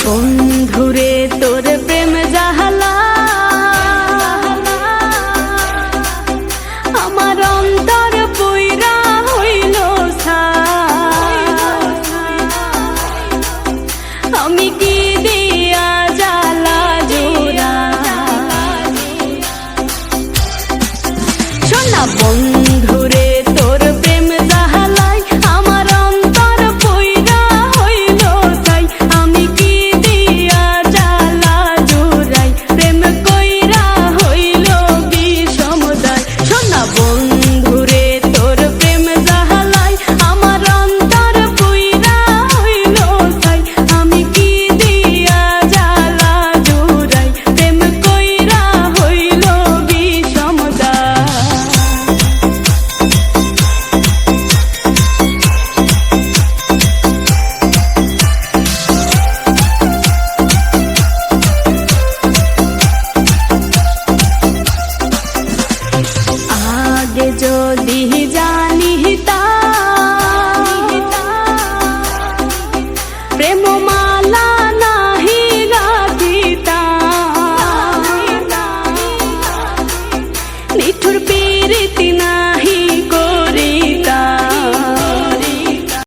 বন্ধুরে তোর প্রেম জাহালা আমার অন্তর পুইরা হইল আমি কি দিয়া জ্বালা জোড়া শোনা বন্ধুরে তোর প্রেম জাহালাই আমার অন্তর পুইরা হইল তাই আমি কি দিয়া জ্বালা জোড়াই প্রেম কইরা হইল বিষমদায় শোনা বন্ধুরে তোর প্রেম জাহালাই আমার অন্তর পুইরা হইল তাই আমি কি দিয়া জ্বালা জোড়াই প্রেম কইরা হইল বিষমদায় আগে যদি জানিতাম প্রেম মালা নাহি গাথিতাম নিঠুর পীড়িতি